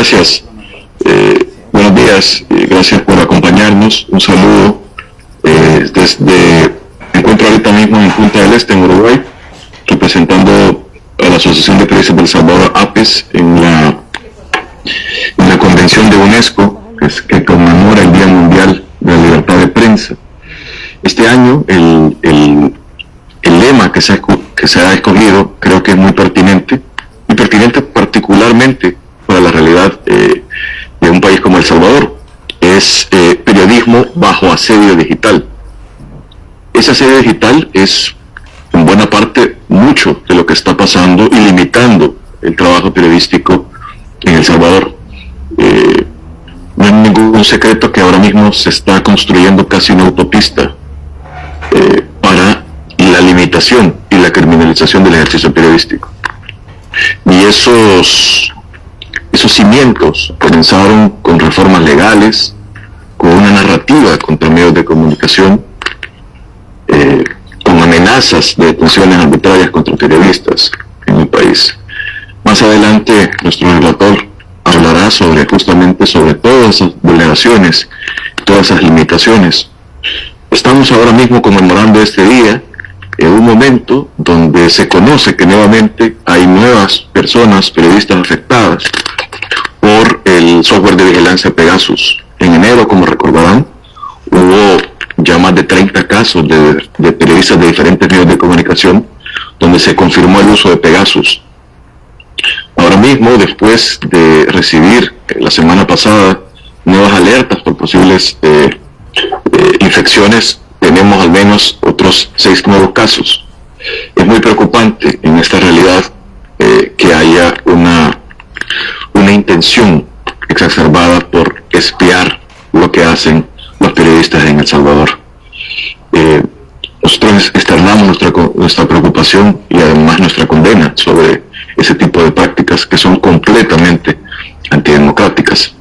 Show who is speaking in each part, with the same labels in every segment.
Speaker 1: gracias. Buenos días, gracias por acompañarnos. Un saludo me encuentro ahorita mismo en Punta del Este, en Uruguay, representando a la Asociación de Periodistas del Salvador, APES, en la convención de UNESCO, que conmemora el Día Mundial de la Libertad de Prensa. Este año, el lema que se ha escogido creo que es muy pertinente, particularmente para la realidad de un país como El Salvador. Es periodismo bajo asedio digital. Ese asedio digital es, en buena parte, mucho de lo que está pasando y limitando el trabajo periodístico en El Salvador. No es ningún secreto que ahora mismo se está construyendo casi una autopista para la limitación y la criminalización del ejercicio periodístico. Y esos cimientos comenzaron con reformas legales, con una narrativa contra medios de comunicación, con amenazas de detenciones arbitrarias contra periodistas en el país. Más adelante nuestro relator hablará justamente sobre todas esas vulneraciones, todas esas limitaciones. Estamos ahora mismo conmemorando este día en un momento donde se conoce que nuevamente hay nuevas personas, periodistas afectadas por el software de vigilancia Pegasus. En enero, como recordarán, hubo ya más de 30 casos de periodistas de diferentes medios de comunicación donde se confirmó el uso de Pegasus. Ahora mismo, después de recibir la semana pasada nuevas alertas por posibles infecciones, tenemos al menos otros 6 nuevos casos. Es muy preocupante en esta realidad que haya una intención exacerbada por espiar lo que hacen los periodistas en El Salvador. Nosotros externamos nuestra preocupación y además nuestra condena sobre ese tipo de prácticas que son completamente antidemocráticas.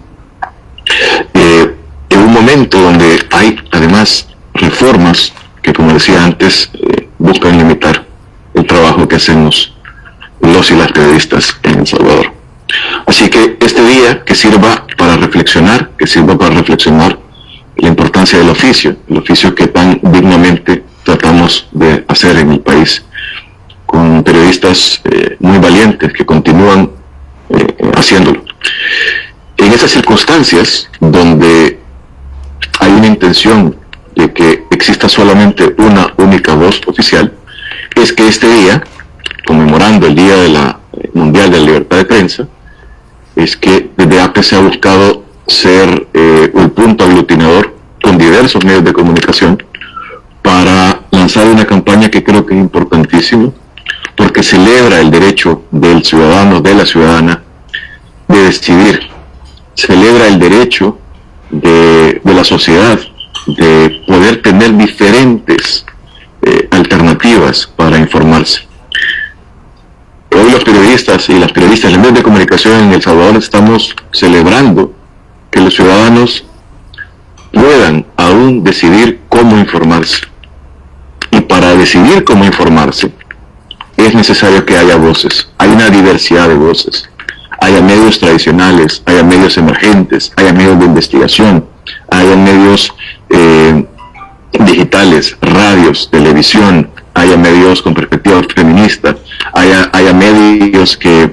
Speaker 1: En un momento donde hay además reformas que, como decía antes, buscan limitar el trabajo que hacemos los y las periodistas en El Salvador. Así que este día que sirva para reflexionar la importancia del oficio, el oficio que tan dignamente tratamos de hacer en el país, con periodistas muy valientes que continúan haciéndolo. En esas circunstancias donde hay una intención de que exista solamente una única voz oficial, es que este día, conmemorando el Día Mundial de la Libertad de Prensa, es que desde APE se ha buscado ser un punto aglutinador con diversos medios de comunicación para lanzar una campaña que creo que es importantísima, porque celebra el derecho del ciudadano, de la ciudadana, de decidir, celebra el derecho de la sociedad de poder tener diferentes alternativas para informarse. Hoy los periodistas y las periodistas, los medios de comunicación en El Salvador, estamos celebrando que los ciudadanos puedan aún decidir cómo informarse. Y para decidir cómo informarse es necesario que haya voces, hay una diversidad de voces. Haya medios tradicionales, haya medios emergentes, haya medios de investigación, haya medios digitales, radios, televisión, haya medios con perspectiva feminista, haya medios que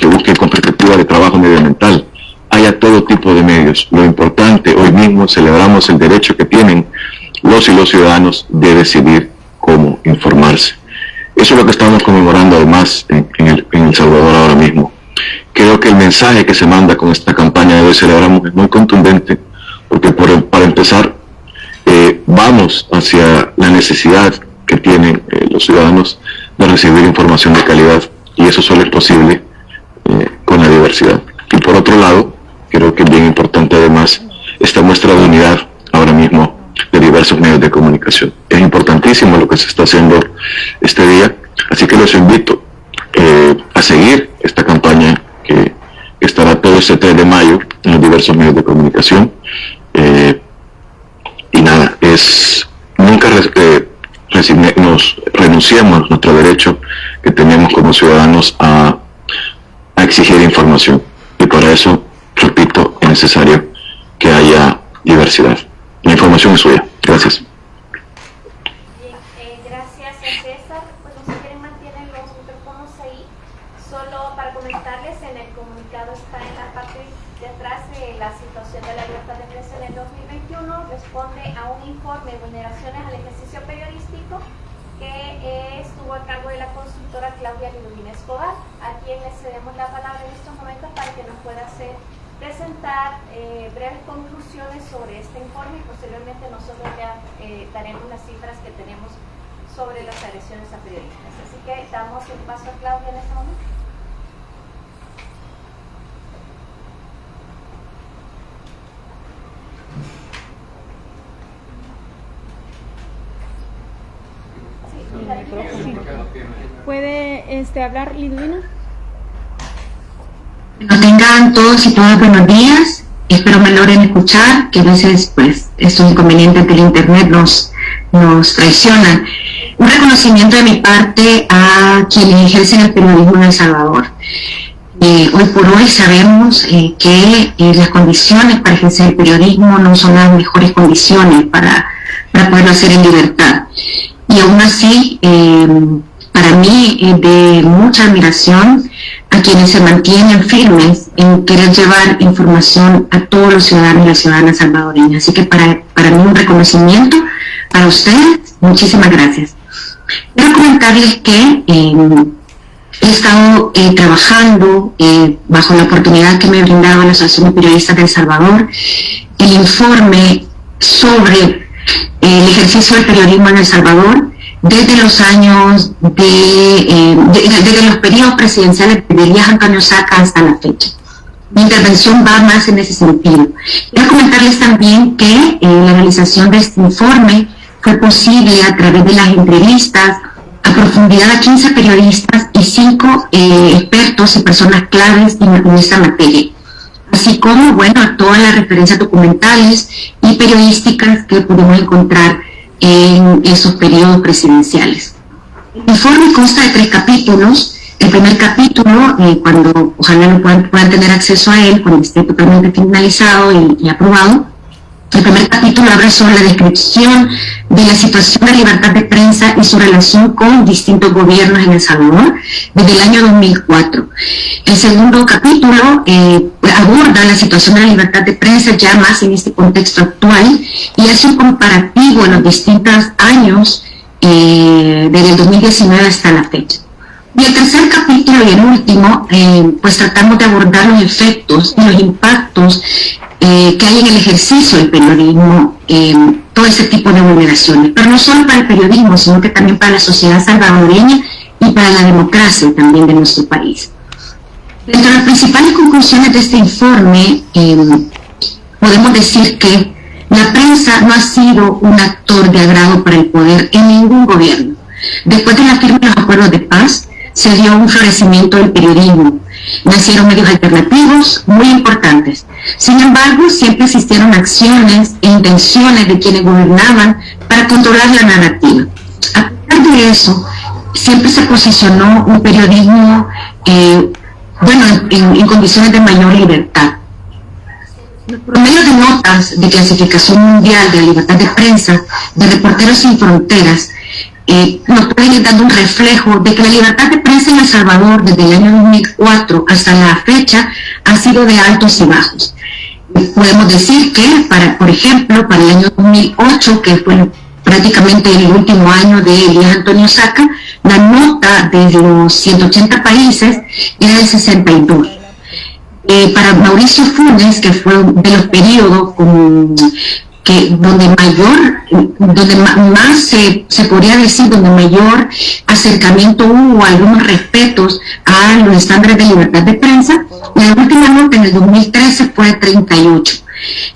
Speaker 1: busquen con perspectiva de trabajo medioambiental, haya todo tipo de medios. Lo importante, hoy mismo celebramos el derecho que tienen los y los ciudadanos de decidir cómo informarse. Eso es lo que estamos conmemorando además en El Salvador ahora mismo. Creo que el mensaje que se manda con esta campaña de hoy celebramos es muy contundente, porque para empezar, vamos hacia la necesidad que tienen los ciudadanos de recibir información de calidad, y eso solo es posible con la diversidad. Y por otro lado, creo que es bien importante además esta muestra de unidad ahora mismo de diversos medios de comunicación. Es importantísimo lo que se está haciendo este día, así que los invito a seguir esta campaña que estará todo este 3 de mayo en los diversos medios de comunicación. Y nada, nunca renunciamos a nuestro derecho que tenemos como ciudadanos a exigir información, y para eso necesario que haya diversidad. La información es suya. Gracias.
Speaker 2: Bien, gracias a César. Bueno, si quieren mantienen los micrófonos ahí. Solo para comentarles, en el comunicado está en la parte de atrás la situación de la libertad de prensa en el 2021. Responde a un informe de vulneraciones al ejercicio periodístico que estuvo a cargo de la consultora Claudia Liduvina Escobar, a quien le cedemos la palabra en estos momentos para que nos pueda presentar breves conclusiones sobre este informe, y posteriormente nosotros ya daremos las cifras que tenemos sobre las agresiones a periodistas. Así que damos el paso a Claudia en este momento.
Speaker 3: Sí. ¿Puede hablar Liduvina?
Speaker 4: Bueno, tengan todos y todas buenos días. Espero me logren escuchar, que a veces pues estos inconvenientes del internet nos traicionan. Un reconocimiento de mi parte a quienes ejercen el periodismo en El Salvador. Hoy por hoy sabemos que las condiciones para ejercer el periodismo no son las mejores condiciones para poderlo hacer en libertad. Y aún así, para mí es de mucha admiración a quienes se mantienen firmes en querer llevar información a todos los ciudadanos y las ciudadanas salvadoreñas. Así que para mí un reconocimiento para ustedes. Muchísimas gracias. Quiero comentarles que he estado trabajando bajo la oportunidad que me ha brindado la Asociación de Periodistas de El Salvador, el informe sobre el ejercicio del periodismo en El Salvador desde los años desde los periodos presidenciales de Elías Antonio Saca hasta la fecha. Mi intervención va más en ese sentido. Quiero comentarles también que la realización de este informe fue posible a través de las entrevistas a profundidad a 15 periodistas y 5 expertos y personas claves en esta materia, así como, bueno, todas las referencias documentales y periodísticas que pudimos encontrar en esos periodos presidenciales. El informe consta de 3 capítulos. El primer capítulo, cuando ojalá lo puedan tener acceso a él, cuando esté totalmente finalizado y aprobado, el primer capítulo habla sobre la descripción de la situación de libertad de prensa y su relación con distintos gobiernos en El Salvador desde el año 2004. El segundo capítulo aborda la situación de la libertad de prensa ya más en este contexto actual y hace un comparativo en los distintos años desde el 2019 hasta la fecha. Y el tercer capítulo y el último, pues tratamos de abordar los efectos y los impactos que hay en el ejercicio del periodismo, todo ese tipo de vulneraciones, pero no solo para el periodismo, sino que también para la sociedad salvadoreña y para la democracia también de nuestro país. Dentro de las principales conclusiones de este informe, podemos decir que la prensa no ha sido un actor de agrado para el poder en ningún gobierno. Después de la firma de los acuerdos de paz, se dio un florecimiento del periodismo. Nacieron medios alternativos muy importantes. Sin embargo, siempre existieron acciones e intenciones de quienes gobernaban para controlar la narrativa. A pesar de eso, siempre se posicionó un periodismo en condiciones de mayor libertad. Los promedios de notas de clasificación mundial de la libertad de prensa de Reporteros Sin Fronteras nos pueden ir dando un reflejo de que la libertad de prensa en El Salvador desde el año 2004 hasta la fecha ha sido de altos y bajos. Podemos decir que, por ejemplo, para el año 2008, que fue prácticamente el último año de Elías Antonio Saca, la nota de los 180 países era de 62. Para Mauricio Funes, que fue de los periodos donde más se podría decir, donde mayor acercamiento hubo, algunos respetos a los estándares de libertad de prensa, la última nota en el 2013 fue de 38.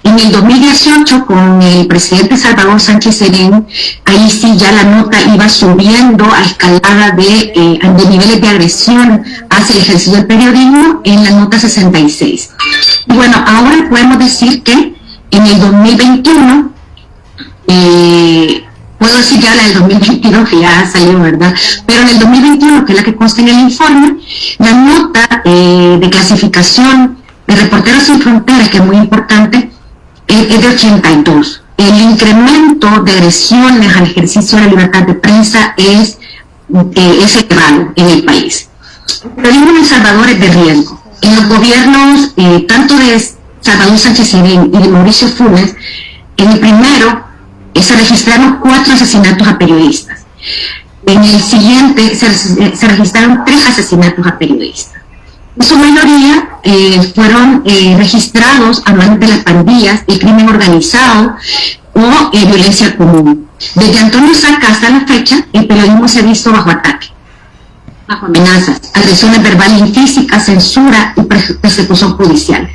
Speaker 4: En el 2018, con el presidente Salvador Sánchez Serén, ahí sí ya la nota iba subiendo a escalada de niveles de agresión hacia el ejercicio del periodismo en la nota 66. Y bueno, ahora podemos decir que en el 2021, puedo decir ya la del 2022 que ya salió, ¿verdad? Pero en el 2021, que es la que consta en el informe, la nota de clasificación de Reporteros Sin Fronteras, que es muy importante, es de 82. El incremento de agresiones al ejercicio de la libertad de prensa es elevado en el país. El periodismo en El Salvador es de riesgo. En los gobiernos, tanto de Salvador Sánchez Serén y de Mauricio Funes, en el primero se registraron 4 asesinatos a periodistas. En el siguiente se registraron 3 asesinatos a periodistas. En su mayoría fueron registrados a manos de las pandillas, el crimen organizado o violencia común. Desde Antonio Saca hasta la fecha, el periodismo se ha visto bajo ataque, bajo amenazas, agresiones verbales y físicas, censura y persecución judicial.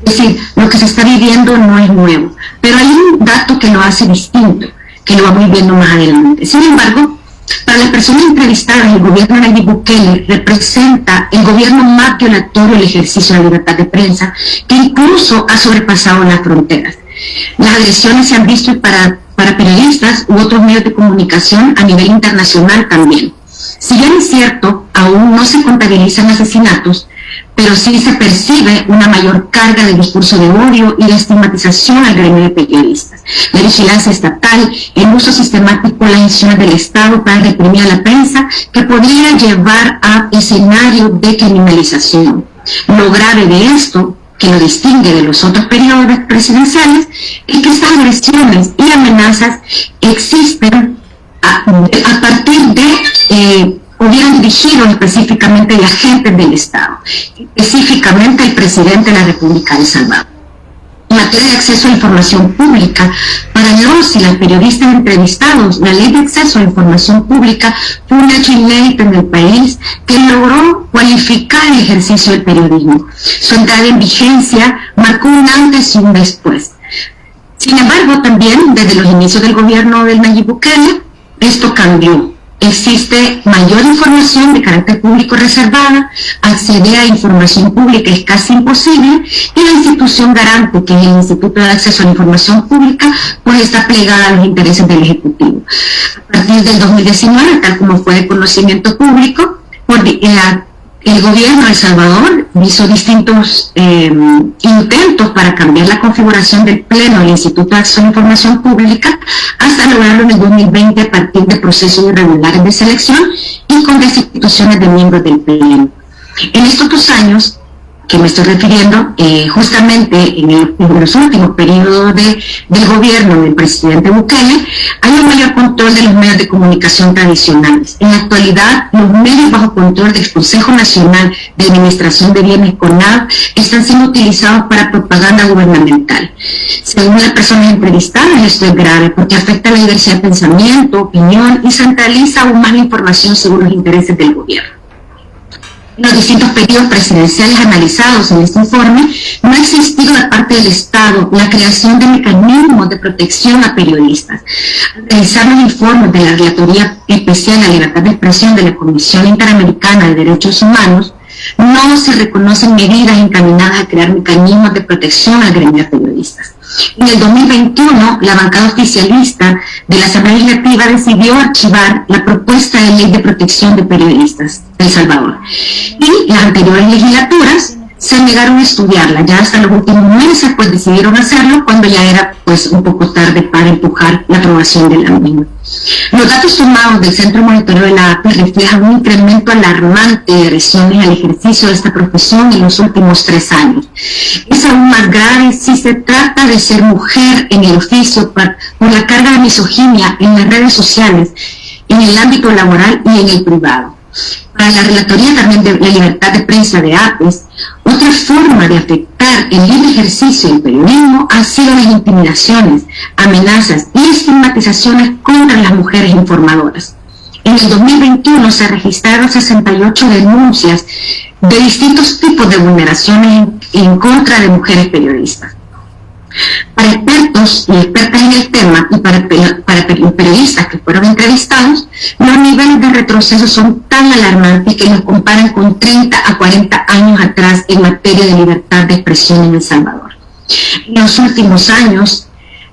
Speaker 4: Es decir, lo que se está viviendo no es nuevo, pero hay un dato que lo hace distinto, que lo vamos viendo más adelante. Sin embargo, para las personas entrevistadas, el gobierno de Nayib Bukele representa el gobierno más violatorio del ejercicio de la libertad de prensa, que incluso ha sobrepasado las fronteras. Las agresiones se han visto para periodistas u otros medios de comunicación a nivel internacional también. Si bien es cierto, aún no se contabilizan asesinatos, pero sí se percibe una mayor carga de discurso de odio y de estigmatización al gremio de periodistas. La vigilancia estatal, el uso sistemático de las instituciones del Estado para reprimir a la prensa, que podría llevar a escenarios de criminalización. Lo grave de esto, que lo distingue de los otros periodos presidenciales, es que estas agresiones y amenazas existen a partir de hubieran dirigido específicamente a agentes del Estado, específicamente el presidente de la República de El Salvador. En materia de acceso a la información pública, para los y las periodistas entrevistados, la Ley de Acceso a la Información Pública fue un hecho inédito en el país que logró cualificar el ejercicio del periodismo. Su entrada en vigencia marcó un antes y un después. Sin embargo, también desde los inicios del gobierno del Nayib Bukele, esto cambió. Existe mayor información de carácter público reservada, acceder a información pública es casi imposible, y la institución garante, que es el Instituto de Acceso a la Información Pública, pues está plegada a los intereses del Ejecutivo. A partir del 2019, tal como fue de conocimiento público, el gobierno de El Salvador hizo distintos intentos para cambiar la configuración del Pleno del Instituto de Acceso a la Información Pública, hasta lograrlo en el 2020 a partir de procesos irregulares de selección y con destituciones de miembros del Pleno. En estos 2 años que me estoy refiriendo, justamente en los últimos periodos del gobierno del presidente Bukele, hay un mayor control de los medios de comunicación tradicionales. En la actualidad, los medios bajo control del Consejo Nacional de Administración de Bienes, CONAB, están siendo utilizados para propaganda gubernamental. Según las personas entrevistadas, esto es grave porque afecta a la diversidad de pensamiento, opinión y centraliza aún más la información según los intereses del gobierno. En los distintos periodos presidenciales analizados en este informe, no ha existido de parte del Estado la creación de mecanismos de protección a periodistas. Al realizar los informes de la Relatoría Especial a la Libertad de Expresión de la Comisión Interamericana de Derechos Humanos, no se reconocen medidas encaminadas a crear mecanismos de protección al gremio de periodistas. En el 2021, la bancada oficialista de la Asamblea Legislativa decidió archivar la propuesta de ley de protección de periodistas de El Salvador. Y las anteriores legislaturas se negaron a estudiarla. Ya hasta los últimos meses pues decidieron hacerlo cuando ya era pues un poco tarde para empujar la aprobación de la misma. Los datos tomados del Centro de Monitoreo de la API reflejan un incremento alarmante de agresiones al ejercicio de esta profesión en los últimos 3 años. Es aún más grave si se trata de ser mujer en el oficio por la carga de misoginia en las redes sociales, en el ámbito laboral y en el privado. Para la Relatoría también de la Libertad de Prensa de APES, otra forma de afectar el libre ejercicio del periodismo han sido las intimidaciones, amenazas y estigmatizaciones contra las mujeres informadoras. En el 2021 se registraron 68 denuncias de distintos tipos de vulneraciones en contra de mujeres periodistas. Para expertos y expertas en el tema y para periodistas que fueron entrevistados, los niveles de retroceso son tan alarmantes que nos comparan con 30 a 40 años atrás en materia de libertad de expresión en El Salvador. En los últimos años,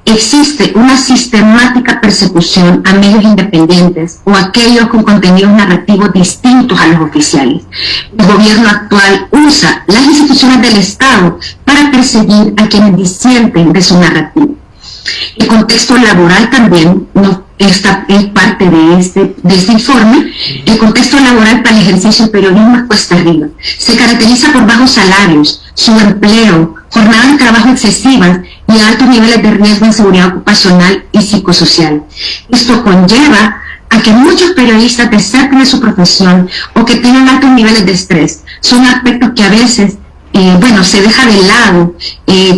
Speaker 4: existe una sistemática persecución a medios independientes o aquellos con contenidos narrativos distintos a los oficiales. El gobierno actual usa las instituciones del Estado para perseguir a quienes disienten de su narrativa. El contexto laboral también es parte de este informe. El contexto laboral para el ejercicio del periodismo es cuesta arriba. Se caracteriza por bajos salarios, subempleo, jornadas de trabajo excesivas y altos niveles de riesgo en seguridad ocupacional y psicosocial. Esto conlleva a que muchos periodistas deserten de su profesión o que tengan altos niveles de estrés. Son aspectos que a veces se deja de lado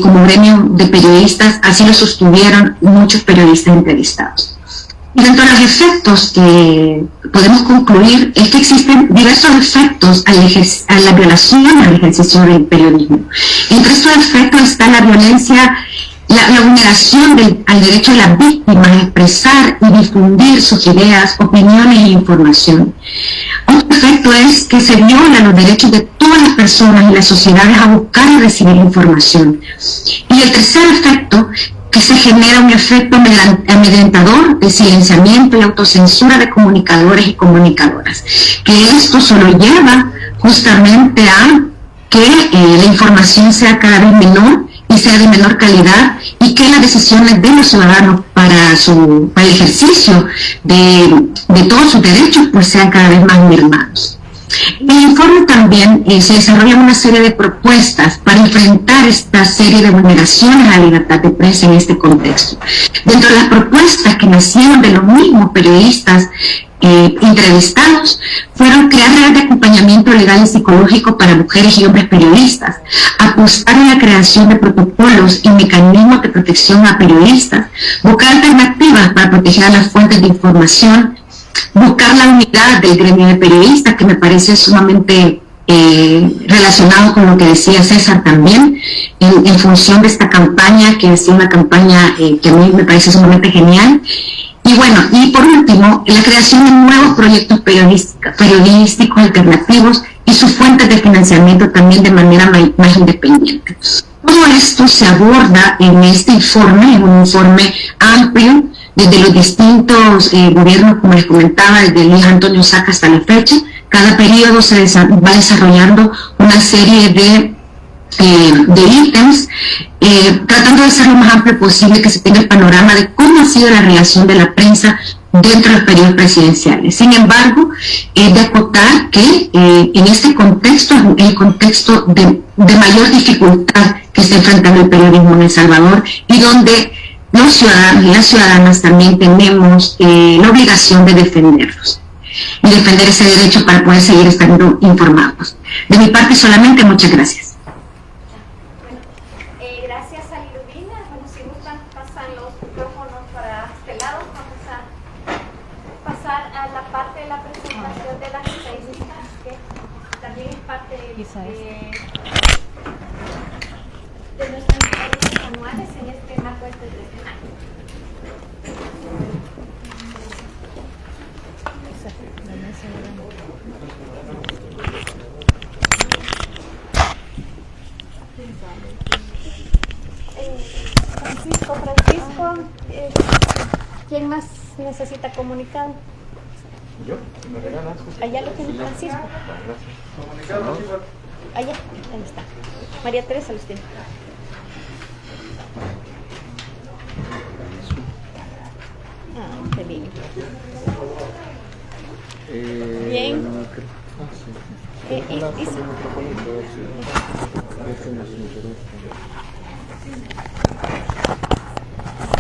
Speaker 4: como gremio de periodistas, así lo sostuvieron muchos periodistas entrevistados. Y dentro de los efectos que podemos concluir es que existen diversos efectos a la violación al ejercicio del periodismo. Entre estos efectos está la violencia, la vulneración al derecho de las víctimas a expresar y difundir sus ideas, opiniones e información. Otro efecto es que se violan los derechos de todas las personas y las sociedades a buscar y recibir información. Y el tercer efecto, que se genera un efecto amedrentador de silenciamiento y autocensura de comunicadores y comunicadoras, que esto solo lleva justamente a que la información sea cada vez menor y sea de menor calidad, y que las decisiones de los ciudadanos para el ejercicio de todos sus derechos pues sean cada vez más mermados. En el informe también se desarrollan una serie de propuestas para enfrentar esta serie de vulneraciones a la libertad de prensa en este contexto. Dentro de las propuestas que nacieron de los mismos periodistas entrevistados, fueron crear redes de acompañamiento legal y psicológico para mujeres y hombres periodistas, apostar en la creación de protocolos y mecanismos de protección a periodistas, buscar alternativas para proteger a las fuentes de información, buscar la unidad del gremio de periodistas, que me parece sumamente relacionado con lo que decía César también, en función de esta campaña, que es una campaña que a mí me parece sumamente genial. Y bueno, y por último, la creación de nuevos proyectos periodísticos alternativos y sus fuentes de financiamiento también de manera más independiente. Todo esto se aborda en este informe, en un informe amplio, desde los distintos gobiernos, como les comentaba, desde Luis Antonio Saca hasta la fecha. Cada periodo se va desarrollando una serie de ítems, tratando de ser lo más amplio posible, que se tenga el panorama de cómo ha sido la relación de la prensa dentro de los periodos presidenciales. Sin embargo, de acotar que en este contexto es el contexto de mayor dificultad que está enfrentando el periodismo en El Salvador, y donde los ciudadanos y las ciudadanas también tenemos la obligación de defenderlos y defender ese derecho para poder seguir estando informados. De mi parte solamente, muchas gracias.
Speaker 2: Gracias a Liduvina. Bueno, si gustan, pasan los micrófonos para este lado. Vamos a pasar a la parte de la presentación de las estadísticas, que también es parte de nuestros informes anuales en este marco de este año. Francisco, ¿quién más necesita comunicado?
Speaker 5: Yo, me regalas.
Speaker 2: Allá lo tiene Francisco.
Speaker 5: Comunicado.
Speaker 2: Allá, ahí está. María Teresa los tiene. Ah, qué bien. Bien.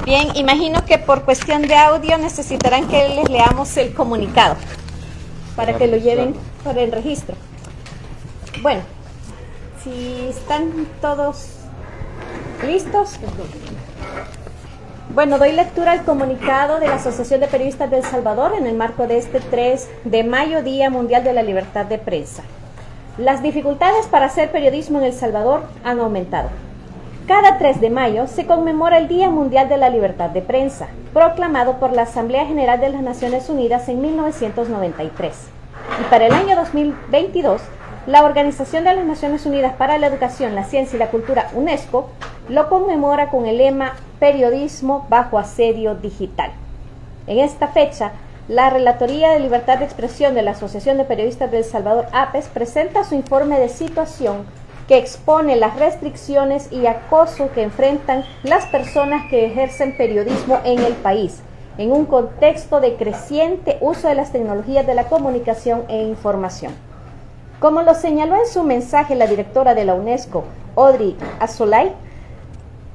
Speaker 2: Bien, imagino que por cuestión de audio necesitarán que les leamos el comunicado para que lo lleven para el registro. Bueno, si están todos listos. Bueno, doy lectura al comunicado de la Asociación de Periodistas de El Salvador en el marco de este 3 de mayo, Día Mundial de la Libertad de Prensa. Las dificultades para hacer periodismo en El Salvador han aumentado. Cada 3 de mayo se conmemora el Día Mundial de la Libertad de Prensa, proclamado por la Asamblea General de las Naciones Unidas en 1993. Y para el año 2022, la Organización de las Naciones Unidas para la Educación, la Ciencia y la Cultura, UNESCO, lo conmemora con el lema
Speaker 6: periodismo bajo asedio digital. En esta fecha, la Relatoría de Libertad de Expresión de la Asociación de Periodistas de El Salvador, APES, presenta su informe de situación que expone las restricciones y acoso que enfrentan las personas que ejercen periodismo en el país, en un contexto de creciente uso de las tecnologías de la comunicación e información. Como lo señaló en su mensaje la directora de la UNESCO, Audrey Azoulay,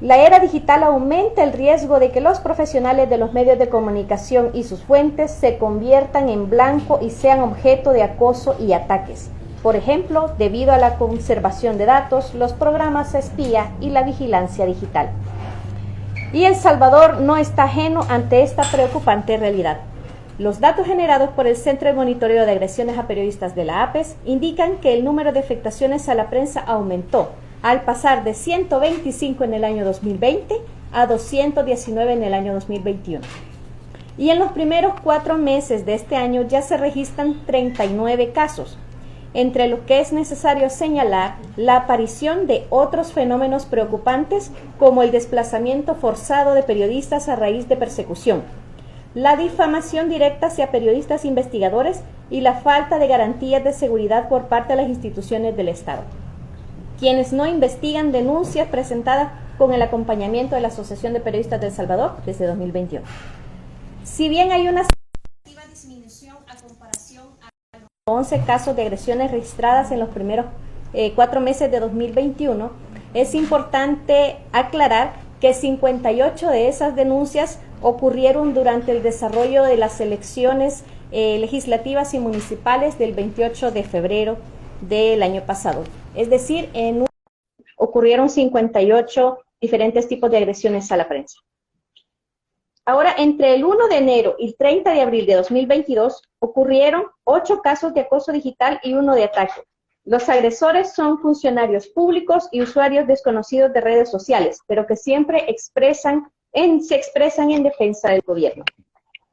Speaker 6: la era digital aumenta el riesgo de que los profesionales de los medios de comunicación y sus fuentes se conviertan en blanco y sean objeto de acoso y ataques. Por ejemplo, debido a la conservación de datos, los programas espía y la vigilancia digital. Y El Salvador no está ajeno ante esta preocupante realidad. Los datos generados por el Centro de Monitoreo de Agresiones a Periodistas de la APES indican que el número de afectaciones a la prensa aumentó, al pasar de 125 en el año 2020 a 219 en el año 2021. Y en los primeros 4 meses de este año ya se registran 39 casos, entre los que es necesario señalar la aparición de otros fenómenos preocupantes como el desplazamiento forzado de periodistas a raíz de persecución, la difamación directa hacia periodistas investigadores y la falta de garantías de seguridad por parte de las instituciones del Estado, quienes no investigan denuncias presentadas con el acompañamiento de la Asociación de Periodistas de El Salvador desde 2021. Si bien hay una disminución a comparación a 11 casos de agresiones registradas en los primeros 4 meses de 2021, es importante aclarar que 58 de esas denuncias ocurrieron durante el desarrollo de las elecciones legislativas y municipales del 28 de febrero del año pasado. Es decir, ocurrieron 58 diferentes tipos de agresiones a la prensa. Ahora, entre el 1 de enero y el 30 de abril de 2022, ocurrieron 8 casos de acoso digital y 1 de ataque. Los agresores son funcionarios públicos y usuarios desconocidos de redes sociales, pero que siempre se expresan en defensa del gobierno.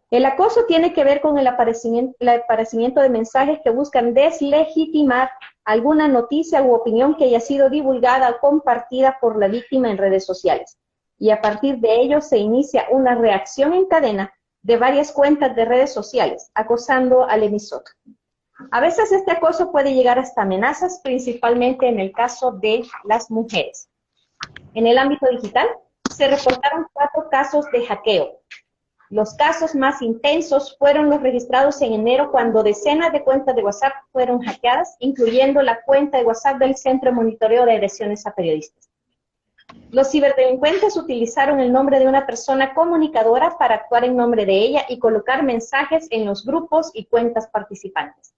Speaker 6: El acoso tiene que ver con el aparecimiento de mensajes que buscan deslegitimar alguna noticia u opinión que haya sido divulgada o compartida por la víctima en redes sociales. Y a partir de ello se inicia una reacción en cadena de varias cuentas de redes sociales, acosando al emisor. A veces este acoso puede llegar hasta amenazas, principalmente en el caso de las mujeres. En el ámbito digital, se reportaron 4 casos de hackeo. Los casos más intensos fueron los registrados en enero, cuando decenas de cuentas de WhatsApp fueron hackeadas, incluyendo la cuenta de WhatsApp del Centro de Monitoreo de Agresiones a Periodistas. Los ciberdelincuentes utilizaron el nombre de una persona comunicadora para actuar en nombre de ella y colocar mensajes en los grupos y cuentas participantes.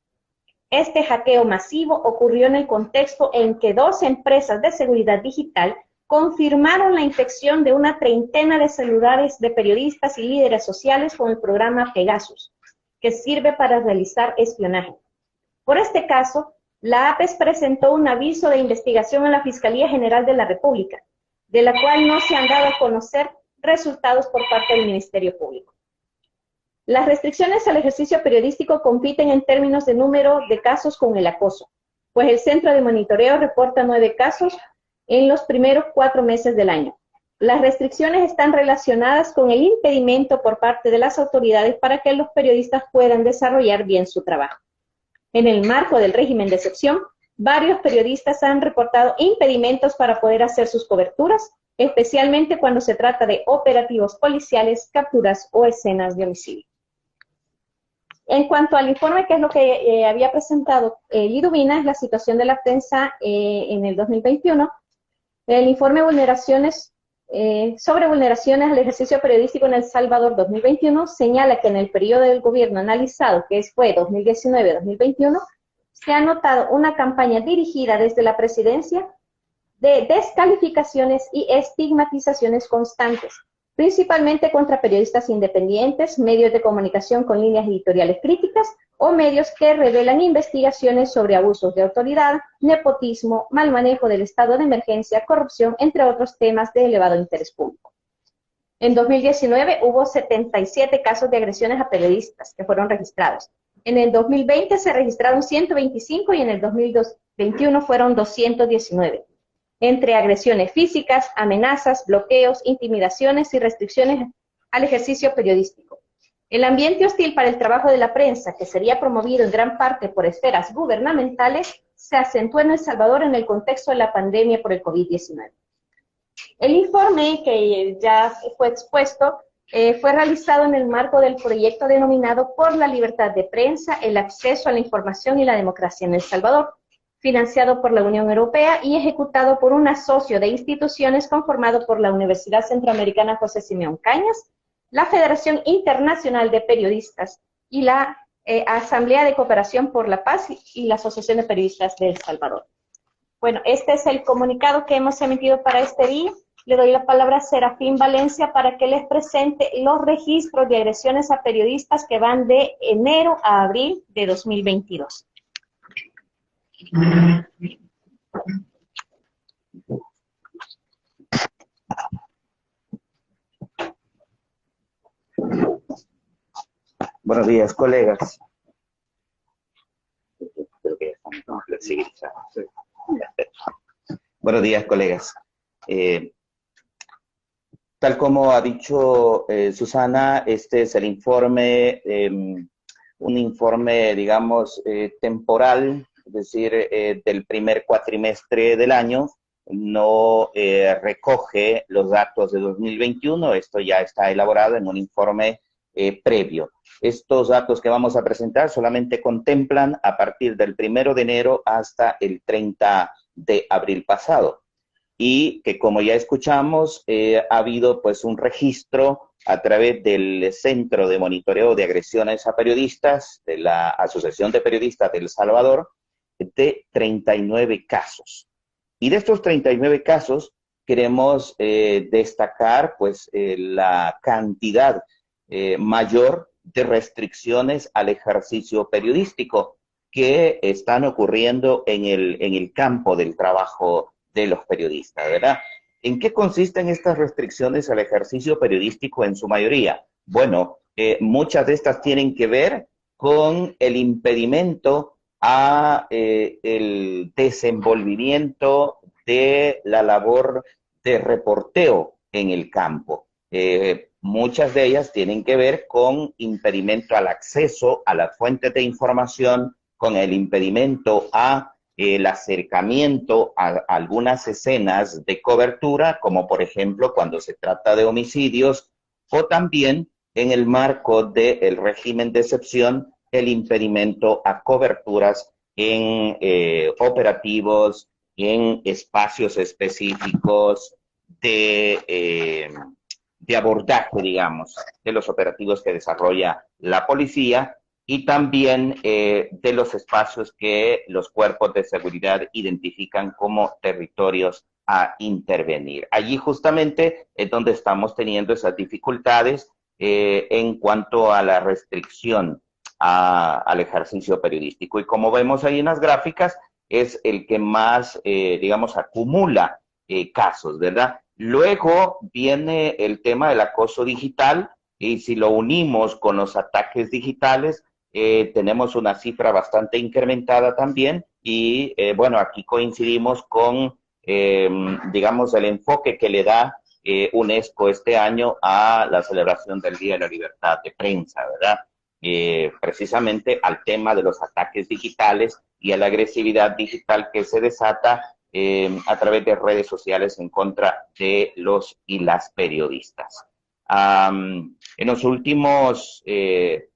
Speaker 6: Este hackeo masivo ocurrió en el contexto en que 2 empresas de seguridad digital confirmaron la infección de una treintena de celulares de periodistas y líderes sociales con el programa Pegasus, que sirve para realizar espionaje. Por este caso, la APES presentó un aviso de investigación a la Fiscalía General de la República, de la cual no se han dado a conocer resultados por parte del Ministerio Público. Las restricciones al ejercicio periodístico compiten en términos de número de casos con el acoso, pues el Centro de Monitoreo reporta 9 casos en los primeros 4 meses del año. Las restricciones están relacionadas con el impedimento por parte de las autoridades para que los periodistas puedan desarrollar bien su trabajo. En el marco del régimen de excepción, varios periodistas han reportado impedimentos para poder hacer sus coberturas, especialmente cuando se trata de operativos policiales, capturas o escenas de homicidio. En cuanto al informe, que es lo que había presentado Liduvina, es la situación de la prensa en el 2021, el informe sobre vulneraciones al ejercicio periodístico en El Salvador 2021 señala que en el periodo del gobierno analizado, que fue 2019-2021, se ha notado una campaña dirigida desde la presidencia de descalificaciones y estigmatizaciones constantes, principalmente contra periodistas independientes, medios de comunicación con líneas editoriales críticas o medios que revelan investigaciones sobre abusos de autoridad, nepotismo, mal manejo del estado de emergencia, corrupción, entre otros temas de elevado interés público. En 2019 hubo 77 casos de agresiones a periodistas que fueron registrados. En el 2020 se registraron 125 y en el 2021 fueron 219. entre agresiones físicas, amenazas, bloqueos, intimidaciones y restricciones al ejercicio periodístico. El ambiente hostil para el trabajo de la prensa, que sería promovido en gran parte por esferas gubernamentales, se acentuó en El Salvador en el contexto de la pandemia por el COVID-19. El informe que ya fue expuesto fue realizado en el marco del proyecto denominado Por la Libertad de Prensa, el Acceso a la Información y la Democracia en El Salvador, financiado por la Unión Europea y ejecutado por un asocio de instituciones conformado por la Universidad Centroamericana José Simeón Cañas, la Federación Internacional de Periodistas y la Asamblea de Cooperación por la Paz y la Asociación de Periodistas de El Salvador. Bueno, este es el comunicado que hemos emitido para este día. Le doy la palabra a Serafín Valencia para que les presente los registros de agresiones a periodistas que van de enero a abril de 2022.
Speaker 7: Buenos días, colegas. Buenos días, colegas. Tal como ha dicho Susana, este es el informe, un informe, digamos, temporal, es decir, del primer cuatrimestre del año. No recoge los datos de 2021, esto ya está elaborado en un informe previo. Estos datos que vamos a presentar solamente contemplan a partir del 1 de enero hasta el 30 de abril pasado. Y que, como ya escuchamos, ha habido pues un registro a través del Centro de Monitoreo de Agresiones a Periodistas de la Asociación de Periodistas de El Salvador de 39 casos. Y de estos 39 casos queremos destacar pues la cantidad mayor de restricciones al ejercicio periodístico que están ocurriendo en el campo del trabajo de los periodistas, ¿verdad? ¿En qué consisten estas restricciones al ejercicio periodístico en su mayoría? Bueno, muchas de estas tienen que ver con el impedimento a el desenvolvimiento de la labor de reporteo en el campo. Muchas de ellas tienen que ver con impedimento al acceso a las fuentes de información, con el impedimento a el acercamiento a algunas escenas de cobertura, como por ejemplo cuando se trata de homicidios, o también en el marco del régimen de excepción, el impedimento a coberturas en operativos, en espacios específicos de abordaje, digamos, de los operativos que desarrolla la policía, y también de los espacios que los cuerpos de seguridad identifican como territorios a intervenir. Allí justamente es donde estamos teniendo esas dificultades en cuanto a la restricción al ejercicio periodístico. Y como vemos ahí en las gráficas, es el que más, digamos, acumula casos, ¿verdad? Luego viene el tema del acoso digital, y si lo unimos con los ataques digitales, tenemos una cifra bastante incrementada también, y bueno, aquí coincidimos con, digamos, el enfoque que le da UNESCO este año a la celebración del Día de la Libertad de Prensa, ¿verdad? Precisamente al tema de los ataques digitales y a la agresividad digital que se desata a través de redes sociales en contra de los y las periodistas. En los últimos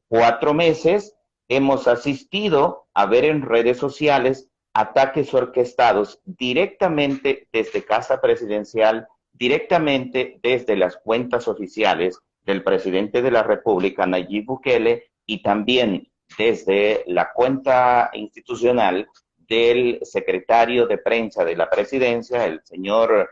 Speaker 7: 4 meses hemos asistido a ver en redes sociales ataques orquestados directamente desde Casa Presidencial, directamente desde las cuentas oficiales del presidente de la República, Nayib Bukele, y también desde la cuenta institucional del secretario de prensa de la presidencia, el señor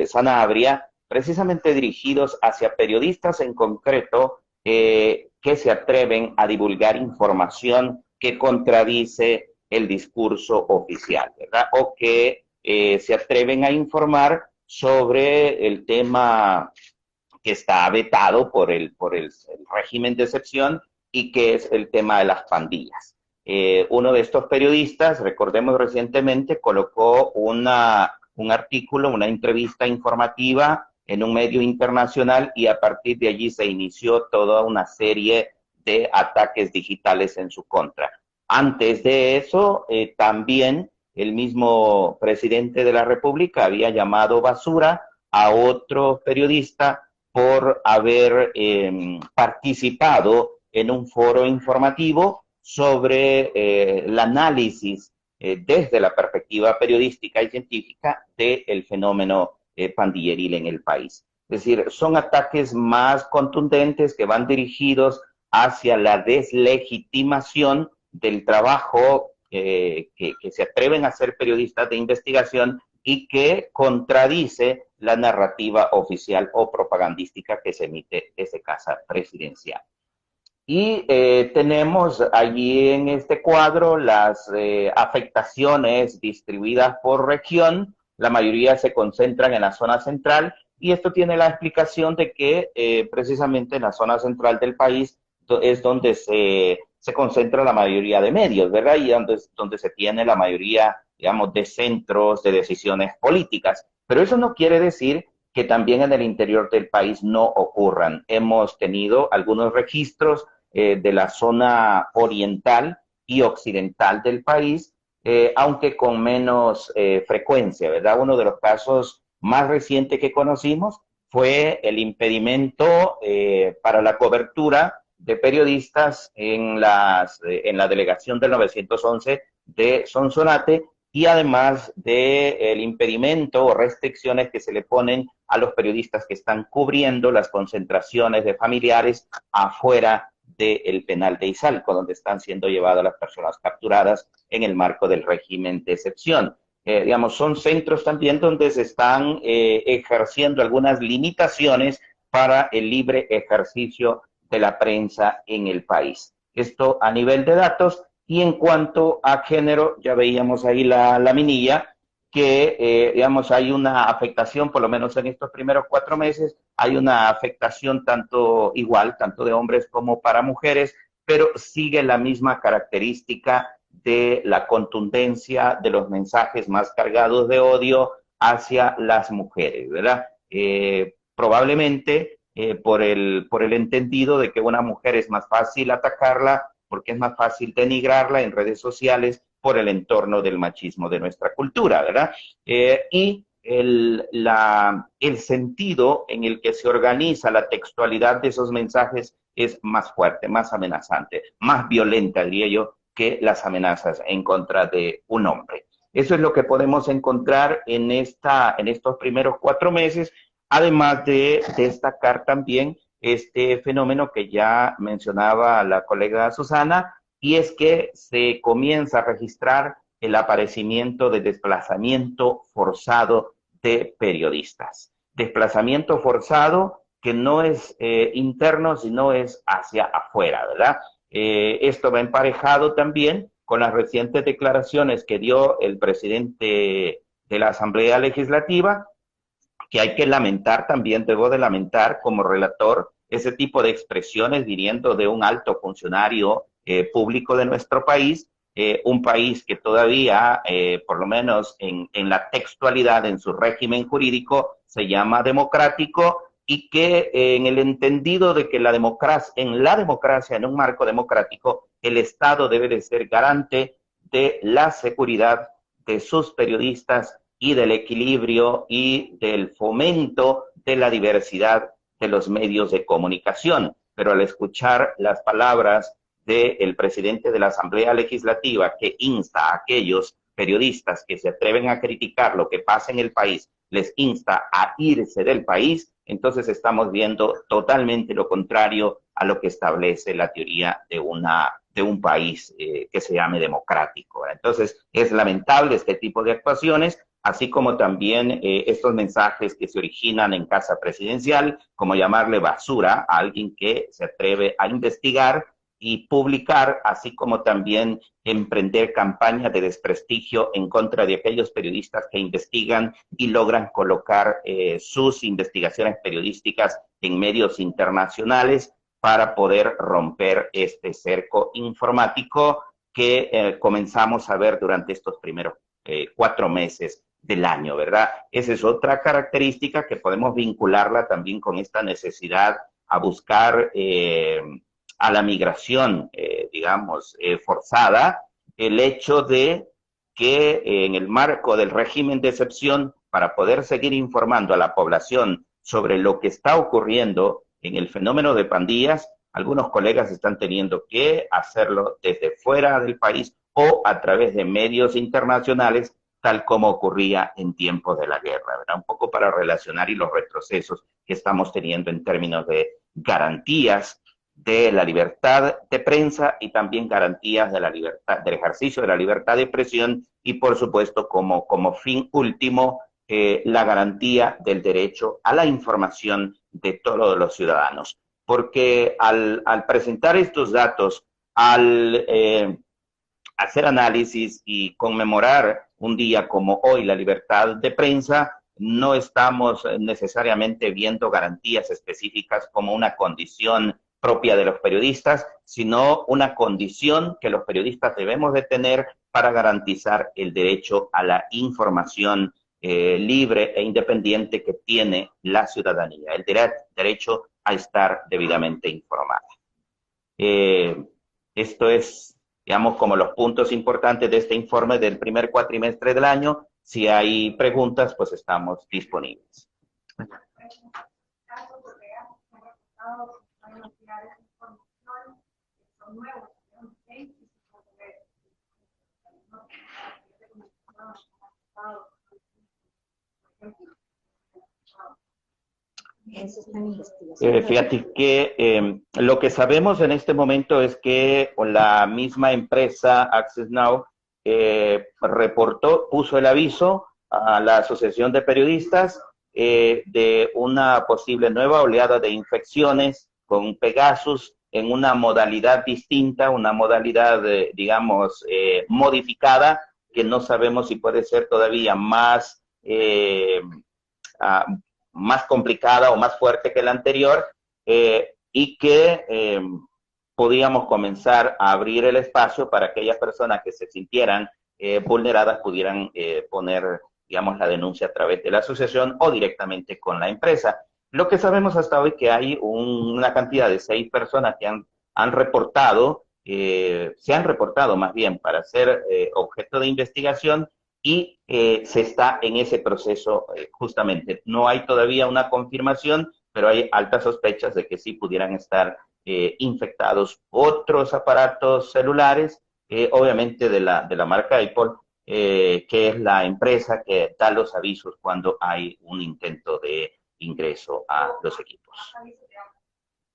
Speaker 7: Sanabria, precisamente dirigidos hacia periodistas en concreto que se atreven a divulgar información que contradice el discurso oficial, ¿verdad? O que se atreven a informar sobre el tema que está vetado por el régimen de excepción, y que es el tema de las pandillas. Uno de estos periodistas, recordemos recientemente, colocó una un artículo, una entrevista informativa en un medio internacional y a partir de allí se inició toda una serie de ataques digitales en su contra. Antes de eso, también el mismo presidente de la República había llamado basura a otro periodista por haber participado en un foro informativo sobre el análisis desde la perspectiva periodística y científica del fenómeno pandilleril en el país. Es decir, son ataques más contundentes que van dirigidos hacia la deslegitimación del trabajo que se atreven a hacer periodistas de investigación y que contradice la narrativa oficial o propagandística que se emite desde Casa Presidencial. Y tenemos allí en este cuadro las afectaciones distribuidas por región. La mayoría se concentran en la zona central y esto tiene la explicación de que precisamente en la zona central del país es donde se concentra la mayoría de medios, ¿verdad? Y donde se tiene la mayoría, digamos, de centros de decisiones políticas. Pero eso no quiere decir que también en el interior del país no ocurran. Hemos tenido algunos registros de la zona oriental y occidental del país, aunque con menos frecuencia, ¿verdad? Uno de los casos más recientes que conocimos fue el impedimento para la cobertura de periodistas en la delegación del 911 de Sonsonate y además del impedimento o restricciones que se le ponen a los periodistas que están cubriendo las concentraciones de familiares afuera del penal de Izalco, donde están siendo llevadas las personas capturadas en el marco del régimen de excepción. Digamos, son centros también donde se están ejerciendo algunas limitaciones para el libre ejercicio de la prensa en el país. Esto a nivel de datos. Y en cuanto a género, ya veíamos ahí la minilla, que digamos hay una afectación, por lo menos en estos primeros 4 meses, hay una afectación tanto de hombres como para mujeres, pero sigue la misma característica de la contundencia de los mensajes más cargados de odio hacia las mujeres, ¿verdad? Probablemente por el entendido de que una mujer es más fácil atacarla, porque es más fácil denigrarla en redes sociales por el entorno del machismo de nuestra cultura, ¿verdad? Y el sentido en el que se organiza la textualidad de esos mensajes es más fuerte, más amenazante, más violenta, diría yo, que las amenazas en contra de un hombre. Eso es lo que podemos encontrar en estos primeros 4 meses, además de destacar también este fenómeno que ya mencionaba la colega Susana, y es que se comienza a registrar el aparecimiento de desplazamiento forzado de periodistas. Desplazamiento forzado que no es interno, sino es hacia afuera, ¿verdad? Esto va emparejado también con las recientes declaraciones que dio el presidente de la Asamblea Legislativa, que hay que lamentar también, debo de lamentar como relator, ese tipo de expresiones viniendo de un alto funcionario público de nuestro país, un país que todavía, por lo menos en la textualidad, en su régimen jurídico, se llama democrático y que en el entendido de que en la democracia, en un marco democrático, el Estado debe de ser garante de la seguridad de sus periodistas y del equilibrio y del fomento de la diversidad de los medios de comunicación. Pero al escuchar las palabras del presidente de la Asamblea Legislativa que insta a aquellos periodistas que se atreven a criticar lo que pasa en el país, les insta a irse del país, entonces estamos viendo totalmente lo contrario a lo que establece la teoría de un país que se llame democrático. Entonces es lamentable este tipo de actuaciones, así como también estos mensajes que se originan en Casa Presidencial, como llamarle basura a alguien que se atreve a investigar y publicar, así como también emprender campañas de desprestigio en contra de aquellos periodistas que investigan y logran colocar sus investigaciones periodísticas en medios internacionales para poder romper este cerco informático que comenzamos a ver durante estos primeros 4 meses del año, ¿verdad? Esa es otra característica que podemos vincularla también con esta necesidad a buscar a la migración, digamos, forzada, el hecho de que en el marco del régimen de excepción, para poder seguir informando a la población sobre lo que está ocurriendo en el fenómeno de pandillas, algunos colegas están teniendo que hacerlo desde fuera del país o a través de medios internacionales, tal como ocurría en tiempos de la guerra, ¿verdad? Un poco para relacionar y los retrocesos que estamos teniendo en términos de garantías de la libertad de prensa y también garantías de la libertad, del ejercicio de la libertad de expresión y, por supuesto, como fin último, la garantía del derecho a la información de todos los ciudadanos. Porque al presentar estos datos, al hacer análisis y conmemorar un día como hoy la libertad de prensa, no estamos necesariamente viendo garantías específicas como una condición propia de los periodistas, sino una condición que los periodistas debemos de tener para garantizar el derecho a la información libre e independiente que tiene la ciudadanía, el derecho a estar debidamente informada. Esto es, digamos, como los puntos importantes de este informe del primer cuatrimestre del año. Si hay preguntas, pues estamos disponibles. Fíjate que lo que sabemos en este momento es que la misma empresa Access Now puso el aviso a la Asociación de Periodistas de una posible nueva oleada de infecciones con Pegasus en una modalidad distinta, una modalidad, digamos, modificada, que no sabemos si puede ser todavía más complicada o más fuerte que la anterior, y que podíamos comenzar a abrir el espacio para aquellas personas que se sintieran vulneradas pudieran poner, digamos, la denuncia a través de la asociación o directamente con la empresa. Lo que sabemos hasta hoy que hay una cantidad de 6 personas que han reportado, se han reportado más bien para ser objeto de investigación, y se está en ese proceso justamente. No hay todavía una confirmación, pero hay altas sospechas de que sí pudieran estar infectados otros aparatos celulares, obviamente de la marca Apple, que es la empresa que da los avisos cuando hay un intento de ingreso a los equipos.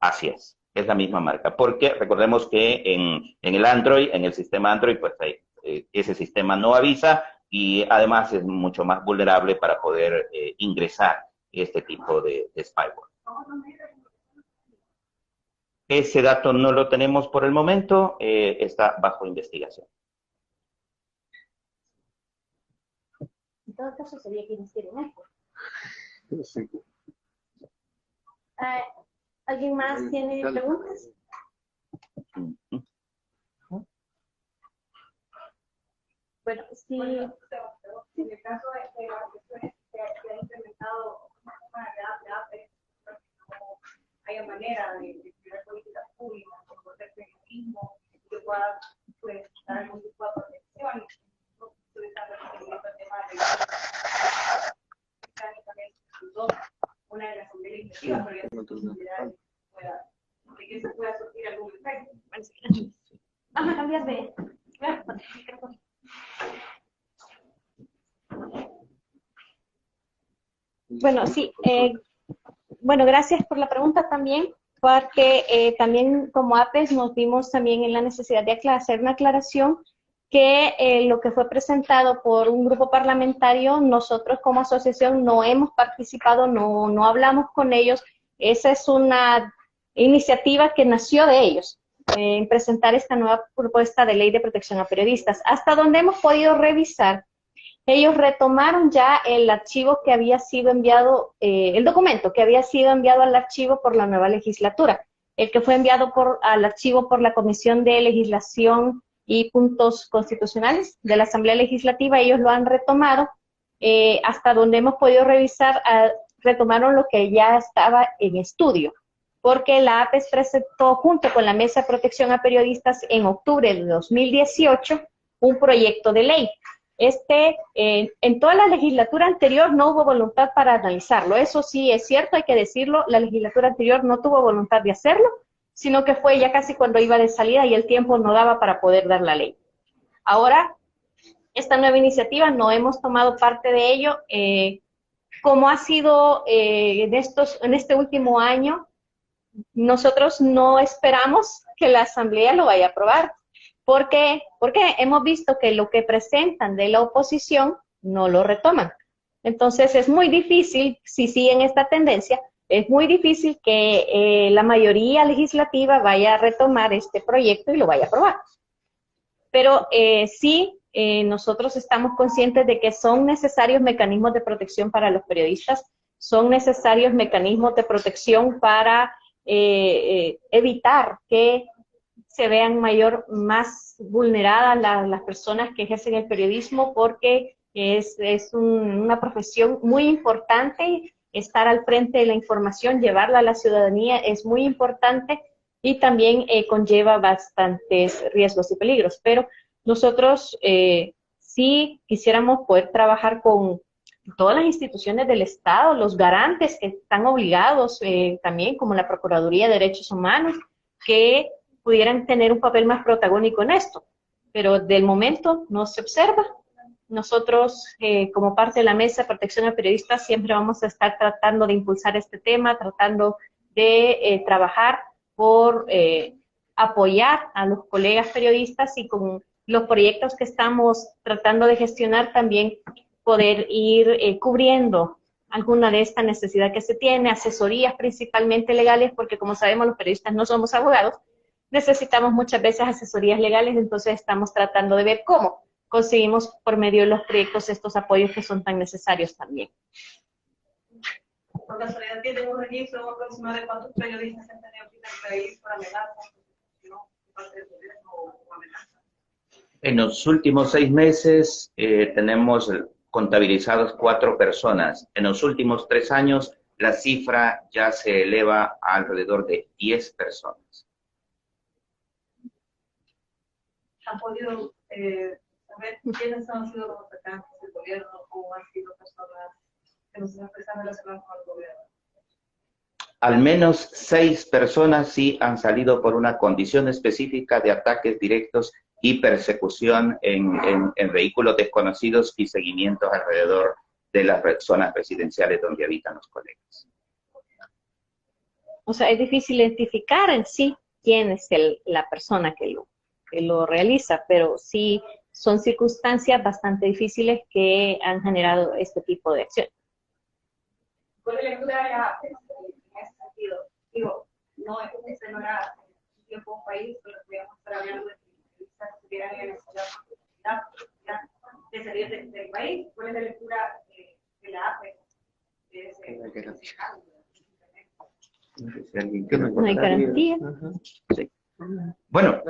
Speaker 7: Así es la misma marca, porque recordemos que en el Android, en el sistema Android, pues ese sistema no avisa, y además es mucho más vulnerable para poder ingresar este tipo de spyware. Ese dato no lo tenemos por el momento, está bajo investigación.
Speaker 6: En todo caso sería que iniciaron esto. ¿Alguien más tiene preguntas? Bueno, sí.
Speaker 8: En el caso de las cuestiones que ha implementado la APE, no haya manera de crear políticas públicas, de poder periodismo, que pueda pues, dar algún tipo de protección, una de las asamblea legislativa, pero ya de que se pueda surgir algún efecto.
Speaker 6: Vamos a cambiar de... Bueno, sí. Bueno, gracias por la pregunta también, porque también como APES nos vimos también en la necesidad de hacer una aclaración que lo que fue presentado por un grupo parlamentario, nosotros como asociación no hemos participado, no hablamos con ellos. Esa es una iniciativa que nació de ellos, en presentar esta nueva propuesta de ley de protección a periodistas. Hasta donde hemos podido revisar, ellos retomaron ya el archivo que había sido enviado, el documento que había sido enviado al archivo por la nueva legislatura, el que fue enviado al archivo por la Comisión de Legislación y Puntos Constitucionales de la Asamblea Legislativa. Ellos lo han retomado hasta donde hemos podido revisar, retomaron lo que ya estaba en estudio, porque la APES presentó junto con la Mesa de Protección a Periodistas en octubre de 2018 un proyecto de ley. En toda la legislatura anterior no hubo voluntad para analizarlo, eso sí es cierto, hay que decirlo, la legislatura anterior no tuvo voluntad de hacerlo, sino que fue ya casi cuando iba de salida y el tiempo no daba para poder dar la ley. Ahora, esta nueva iniciativa no hemos tomado parte de ello, como ha sido en este último año, nosotros no esperamos que la Asamblea lo vaya a aprobar. ¿Por qué? Porque hemos visto que lo que presentan de la oposición no lo retoman. Entonces es muy difícil, si siguen esta tendencia, es muy difícil que la mayoría legislativa vaya a retomar este proyecto y lo vaya a aprobar. Pero sí, nosotros estamos conscientes de que son necesarios mecanismos de protección para los periodistas, son necesarios mecanismos de protección para evitar que se vean más vulneradas las personas que ejercen el periodismo, porque es una profesión muy importante. Estar al frente de la información, llevarla a la ciudadanía es muy importante y también conlleva bastantes riesgos y peligros. Pero nosotros sí quisiéramos poder trabajar con todas las instituciones del Estado, los garantes que están obligados también, como la Procuraduría de Derechos Humanos, que pudieran tener un papel más protagónico en esto. Pero del momento no se observa. Nosotros, como parte de la Mesa de Protección a Periodistas, siempre vamos a estar tratando de impulsar este tema, tratando de trabajar por apoyar a los colegas periodistas y con los proyectos que estamos tratando de gestionar también poder ir cubriendo alguna de esta necesidad que se tiene, asesorías principalmente legales, porque como sabemos los periodistas no somos abogados, necesitamos muchas veces asesorías legales, entonces estamos tratando de ver cómo conseguimos por medio de los proyectos estos apoyos que son tan necesarios también.
Speaker 8: Por casualidad, ¿tiene un registro aproximado de cuántos periodistas han tenido que ir al país por amenazas, parte del gobierno o amenazas?
Speaker 7: En los últimos 6 meses tenemos contabilizados 4 personas. En los últimos 3 años la cifra ya se eleva a alrededor de 10 personas.
Speaker 8: ¿Han podido saber quiénes han sido los atacantes del gobierno o han sido personas que no se están relacionadas con el gobierno?
Speaker 7: Al menos 6 personas sí han salido por una condición específica de ataques directos y persecución en vehículos desconocidos y seguimientos alrededor de las zonas residenciales donde habitan los colegas.
Speaker 6: O sea, es difícil identificar en sí quién es la persona que lo realiza, pero sí son circunstancias bastante difíciles que han generado este tipo de acción.
Speaker 8: ¿Cuál es la lectura de la APES en ese sentido? Digo, este no era un tiempo un país, pero podríamos estar hablando de que se tuvieran en la necesidad de salir del país. ¿Cuál es la lectura de la APES?
Speaker 6: No hay garantía.
Speaker 7: Sí. Bueno,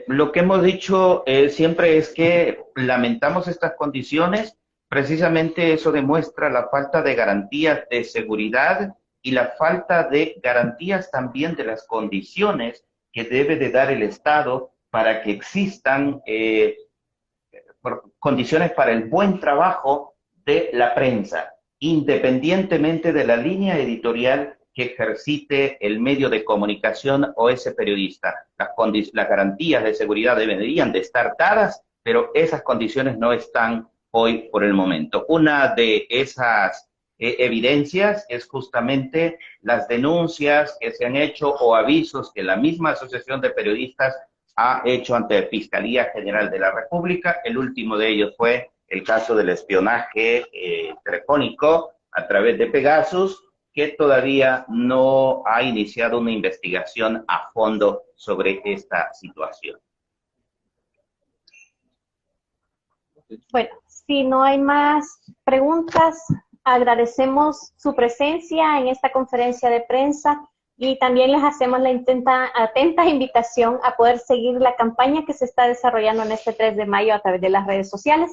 Speaker 7: lo que hemos dicho siempre es que lamentamos estas condiciones. Precisamente eso demuestra la falta de garantías de seguridad y la falta de garantías también de las condiciones que debe de dar el Estado para que existan condiciones para el buen trabajo de la prensa, independientemente de la línea editorial que ejercite el medio de comunicación o ese periodista. Las garantías de seguridad deberían de estar dadas, pero esas condiciones no están hoy por el momento. Una de esas evidencias es justamente las denuncias que se han hecho o avisos que la misma Asociación de Periodistas ha hecho ante la Fiscalía General de la República. El último de ellos fue el caso del espionaje telefónico a través de Pegasus, que todavía no ha iniciado una investigación a fondo sobre esta situación.
Speaker 6: Bueno, si no hay más preguntas, agradecemos su presencia en esta conferencia de prensa y también les hacemos la atenta invitación a poder seguir la campaña que se está desarrollando en este 3 de mayo a través de las redes sociales.